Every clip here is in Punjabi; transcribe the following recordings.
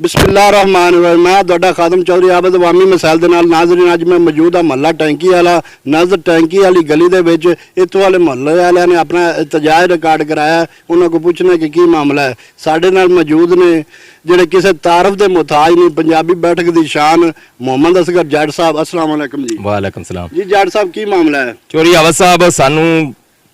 बिस्मिल्लाहिर्रहमानिर्रहीम। मैं तुहाडा खादम चौधरी आबद अवामी मसैल दे नाल नाज़रीन अज मैं मौजूद हाँ महला टैंकी वाला नज़र टैंकी वाली गली दे विच इत्थों वाले महल्ले वालियां ने अपना एहतजाज रिकार्ड कराया। उन्हां को पुछना कि की मामला है। साडे नाल मौजूद ने जिहड़े किसी तारफ के मुहताज नहीं, पंजाबी बैठक की शान मोहम्मद असगर जट साहब। अस्सलाम वालेकुम जी। वालेकुम सलाम जी जट साहब की मामला है? चौधरी आबद साहब सानू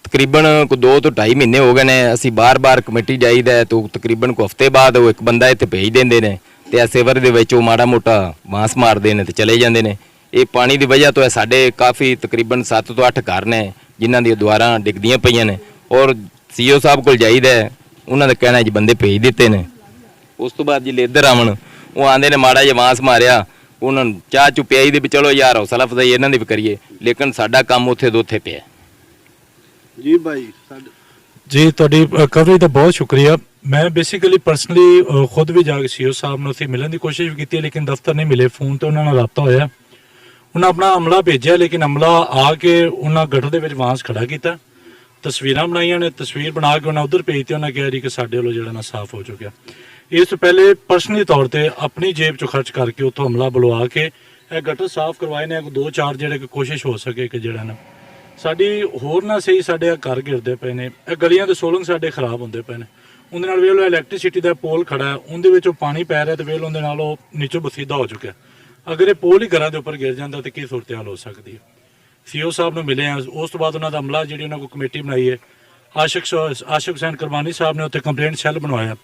तकरीबन को 2 ਤੋਂ 2.5 ਮਹੀਨੇ ਹੋ ਗਏ ਨੇ। ਅਸੀਂ ਬਾਰ-ਬਾਰ ਕਮੇਟੀ ਜਾਈਦਾ तो तकरीबन को हफ्ते बाद ਉਹ ਇੱਕ ਬੰਦਾ ਇੱਥੇ ਭੇਜ ਦਿੰਦੇ ਨੇ ਤੇ ਸੇਵਰ ਦੇ ਵਿੱਚ ਉਹ ਮਾੜਾ ਮੋਟਾ ਬਾਂਸ ਮਾਰਦੇ ਨੇ ਤੇ ਚਲੇ ਜਾਂਦੇ ਨੇ। ਇਹ ਪਾਣੀ ਦੀ ਵਜ੍ਹਾ ਤੋਂ ਸਾਡੇ ਕਾਫੀ ਤਕਰੀਬਨ 7 ਤੋਂ 8 ਘਰ ਨੇ ਜਿਨ੍ਹਾਂ ਦੀਆਂ ਦੁਆਰਾਂ ਡਿੱਗਦੀਆਂ ਪਈਆਂ ਨੇ ਔਰ ਸੀਓ ਸਾਹਿਬ ਕੋਲ ਜਾਈਦਾ ਉਹਨਾਂ ਦਾ ਕਹਿਣਾ ਜੀ ਬੰਦੇ ਭੇਜ ਦਿੱਤੇ ਨੇ। ਉਸ ਤੋਂ ਬਾਅਦ ਜੀ ਇੱਧਰ ਆਵਣ ਉਹ ਆਂਦੇ ਨੇ ਮਾੜਾ ਜਿਹਾ ਬਾਂਸ ਮਾਰਿਆ ਉਹਨਾਂ ਨੂੰ ਚਾਹ ਚੁ ਪਿਆਈ ਦੇ ਵੀ ਚਲੋ ਯਾਰ ਹੌਸਲਾ ਅਫਜ਼ਾਈ ਇਹਨਾਂ ਦੀ ਵੀ ਕਰੀਏ ਲੇਕਿਨ ਸਾਡਾ ਕੰਮ ਉੱਥੇ ਦੋ ਉੱਥੇ ਪਿਆ। जी भाई जी ਤੁਹਾਡੀ ਕਵਰੇਜ ਦਾ ਬਹੁਤ ਸ਼ੁਕਰੀਆ। मैं बेसिकली पर्सनली खुद भी जाके सीओ साहब ਨੂੰ ਉੱਥੇ ਮਿਲਣ ਦੀ ਕੋਸ਼ਿਸ਼ ਵੀ ਕੀਤੀ ਲੇਕਿਨ ਦਫ਼ਤਰ ਨਹੀਂ ਮਿਲੇ। ਫੋਨ ਤੇ ਉਹਨਾਂ ਨਾਲ ਰਾਬਤਾ ਹੋਇਆ, ਉਹਨਾਂ ਆਪਣਾ ਅਮਲਾ ਭੇਜਿਆ ਲੇਕਿਨ ਅਮਲਾ ਆ ਕੇ ਉਹਨਾਂ ਗਟਰ ਦੇ ਵਿੱਚ ਬਾਂਸ ਖੜਾ ਕੀਤਾ, ਤਸਵੀਰਾਂ ਬਣਾਈਆਂ ਨੇ, ਤਸਵੀਰ ਬਣਾ ਕੇ ਉਹਨਾਂ ਉਧਰ ਭੇਜਤੀ। ਉਹਨਾਂ ਕਿਹਾ ਜੀ ਕਿ ਸਾਡੇ ਵੱਲੋਂ ਜਿਹੜਾ ਨਾ ਸਾਫ਼ ਹੋ ਚੁੱਕਿਆ। ਇਸ ਤੋਂ ਪਹਿਲੇ ਪਰਸਨਲੀ ਤੌਰ ਤੇ ਆਪਣੀ ਜੇਬ ਚੋਂ ਖਰਚ ਕਰਕੇ ਉੱਥੋਂ ਅਮਲਾ ਬੁਲਵਾ ਕੇ ਇਹ ਗਟਰ ਸਾਫ਼ ਕਰਵਾਏ ਨੇ। 2-4 ਜਿਹੜੇ ਕਿ ਕੋਸ਼ਿਸ਼ ਹੋ ਸਕੇ ਕਿ ਜਿਹੜਾ ਨਾ ਸਾਡੀ ਹੋਰ ਨਾ ਸਹੀ ਸਾਡੇ ਘਰ ਗਿਰਦੇ ਪਏ ਨੇ, ਇਹ ਗਲੀਆਂ ਦੇ ਸੋਲੰਗ ਸਾਡੇ ਖਰਾਬ ਹੁੰਦੇ ਪਏ ਨੇ। ਉਹਦੇ ਨਾਲ ਵੇਖ ਲਓ ਇਲੈਕਟ੍ਰਿਸਿਟੀ ਦਾ ਪੋਲ ਖੜਾ ਹੈ, ਉਹਦੇ ਵਿੱਚੋਂ ਪਾਣੀ ਪੈ ਰਿਹਾ ਤੇ ਵੇਖ ਲਓ ਉਹਦੇ ਨਾਲ ਉਹ ਨੀਚੋਂ ਬਸੀਦਾ ਹੋ ਚੁੱਕਿਆ। ਅਗਰ ਇਹ ਪੋਲ ਹੀ ਘਰਾਂ ਦੇ ਉੱਪਰ ਗਿਰ ਜਾਂਦਾ ਤੇ ਕੀ ਸੂਰਤ ਹਾਲ ਹੋ ਸਕਦੀ ਹੈ। ਸੀਓ ਸਾਹਿਬ ਨੂੰ ਮਿਲੇ ਆ, ਉਸ ਤੋਂ ਬਾਅਦ ਉਹਨਾਂ ਦਾ ਅਮਲਾ ਜਿਹੜੀ ਉਹਨਾਂ ਕੋਲ ਕਮੇਟੀ ਬਣਾਈ ਹੈ, ਆਸ਼ਿਕ ਹੁਸੈਨ ਕਰਮਾਨੀ ਸਾਹਿਬ ਨੇ ਉੱਥੇ ਕੰਪਲੇਂਟ ਸੈੱਲ ਬਣਵਾਇਆ,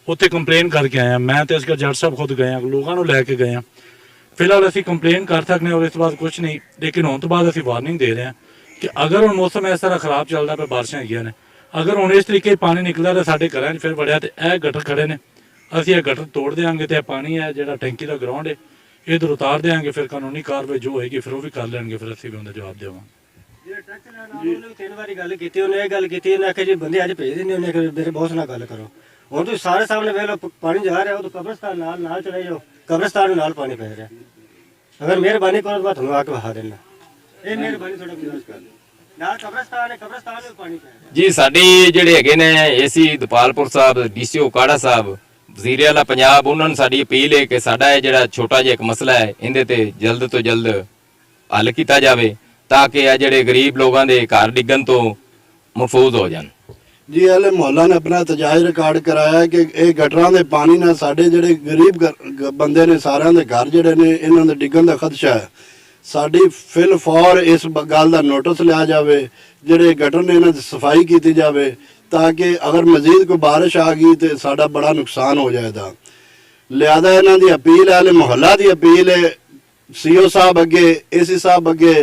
ਉੱਥੇ ਕੰਪਲੇਨ ਕਰਕੇ ਆਇਆ। ਮੈਂ ਤੇ ਅਸਗਰ ਜੱਟ ਸਾਹਿਬ ਖੁਦ ਗਏ ਆ, ਲੋਕਾਂ ਨੂੰ ਲੈ ਕੇ ਗਏ ਆ। ਫਿਲਹਾਲ ਅਸੀਂ ਕੰਪਲੇਨ ਕਰ ਸਕਦੇ ਹਾਂ, ਇਸ ਤੋਂ ਬਾਅਦ ਕੁਝ ਨਹੀਂ, ਲੇਕਿਨ ਹੁਣ ਤੋਂ ਬਾਅਦ ਅਸੀਂ ਵਾਰਨਿੰਗ ਦੇ ਰਹੇ ਹਾਂ ਕਿ ਅਗਰ ਹੁਣ ਮੌਸਮ ਇਸ ਤਰ੍ਹਾਂ ਖਰਾਬ ਚੱਲਦਾ ਪਿਆ, ਬਾਰਿਸ਼ਾਂ ਹੈਗੀਆਂ ਨੇ, ਅਗਰ ਹੁਣ ਇਸ ਤਰੀਕੇ ਪਾਣੀ ਨਿਕਲਦਾ ਤਾਂ ਸਾਡੇ ਘਰਾਂ 'ਚ ਫਿਰ ਵੜਿਆ ਤੇ ਇਹ ਗਟਰ ਖੜੇ ਨੇ, ਅਸੀਂ ਇਹ ਗਟਰ ਤੋੜ ਦੇਵਾਂਗੇ ਤੇ ਇਹ ਪਾਣੀ ਹੈ ਜਿਹੜਾ ਟੈਂਕੀ ਦਾ ਗਰਾਊਂਡ ਹੈ ਇਧਰ ਉਤਾਰ ਦੇਵਾਂਗੇ। ਫਿਰ ਕਾਨੂੰਨੀ ਕਾਰਵਾਈ ਜੋ ਹੋਏਗੀ ਫਿਰ ਉਹ ਵੀ ਕਰ ਲੈਣਗੇ, ਫਿਰ ਅਸੀਂ ਵੀ ਉਹਦਾ ਜਵਾਬ ਦੇਵਾਂਗੇ। 3 ਵਾਰੀ ਗੱਲ ਕੀਤੀ, ਉਹਨੇ ਇਹ ਗੱਲ ਕੀਤੀ, ਉਹਨੇ ਆਖਿਆ ਜੀ ਬੰਦੇ ਅੱਜ ਭੇਜ ਦਿੰਦੇ, ਉਹਨੇ ਆਖਿਆ ਮੇਰੇ ਬੌਸ ਨਾਲ ਗੱਲ ਕਰੋ। ਹੁਣ ਤੁਸੀਂ ਸਾਰੇ ਸਾਹਮਣੇ ਵੇਖ ਲਓ ਪਾਣੀ ਜਾ ਰਿਹਾ, ਉਹ ਤਾਂ ਕਬਰਸਤਾਨ ਨਾਲ ਚਲੇ ਜਾਓ, ਕਬਰਸਤਾਨ ਨਾਲ ਪਾਣੀ ਪੈ ਰਿਹਾ। ਅਗਰ ਮਿਹਰਬਾਨੀ ਕਰੋ ਤਾਂ ਤੁਹਾਨੂੰ ਆ ਕੇ ਵਹਾ ਦੇਣਾ, ਇਹ ਮਿਹਰਬਾਨੀ ਥੋੜਾ ਗੁਜ਼ਾਰਿਸ਼ ਕਰ ਦਿਓ। ਨਾਲ ਕਬਰਸਤਾਨ ਹੈ, ਕਬਰਸਤਾਨ ਵਿੱਚ ਪਾਣੀ ਪੈ ਰਿਹਾ ਜੀ। ਸਾਡੀ ਜਿਹੜੇ ਹੈਗੇ ਨੇ ਏਸੀ ਦਪਾਲਪੁਰ ਸਾਹਿਬ, ਡੀਸੀਓ ਕਾੜਾ ਸਾਹਿਬ, ਵਜ਼ੀਰ ਆਲਾ ਪੰਜਾਬ, ਉਹਨਾਂ ਨੂੰ ਸਾਡੀ ਅਪੀਲ ਹੈ ਕਿ ਸਾਡਾ ਇਹ ਜਿਹੜਾ ਛੋਟਾ ਜਿਹਾ ਇੱਕ ਮਸਲਾ ਹੈ ਇਹਦੇ ਤੇ ਜਲਦ ਤੋਂ ਜਲਦ ਹੱਲ ਕੀਤਾ ਜਾਵੇ ਤਾਂ ਕਿ ਇਹ ਜਿਹੜੇ ਗਰੀਬ ਲੋਕਾਂ ਦੇ ਘਰ ਡਿੱਗਣ ਤੋਂ ਮਹਿਫੂਜ਼ ਹੋ ਜਾਣ। जी हले मोहल्ला ने अपना एहतजाज रिकॉर्ड कराया कि ये गटरां दे पानी नाल साडे जिहड़े गरीब बंदे ने सारिਆਂ ਦੇ घर जिहड़े ने इन्हां दे डिग्गण दा खदशा है। साडी फिल फौर इस गल दा नोटिस लिया जावे, जिहड़े गटर ने इन्हां दी सफाई कीती जावे ताकि अगर मजीद कोई बारिश आ गई तो साडा बड़ा नुकसान हो जाएगा। लिहाजा इन्हां दी अपील है, हले मोहल्ला दी अपील है सीओ साहब अगे, एसी साहब अगे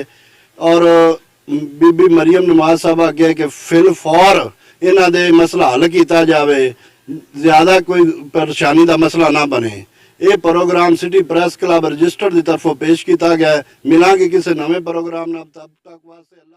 और बीबी मरियम नवाज साहब अगे कि फिल फौर इन्हां दे मसला हल किया जाए, ज़्यादा कोई परेशानी का मसला ना बने। ये programme city press club registered की तरफों पेश किया गया है। मिलांगे किसी नवे प्रोग्राम तब तक वास्ते।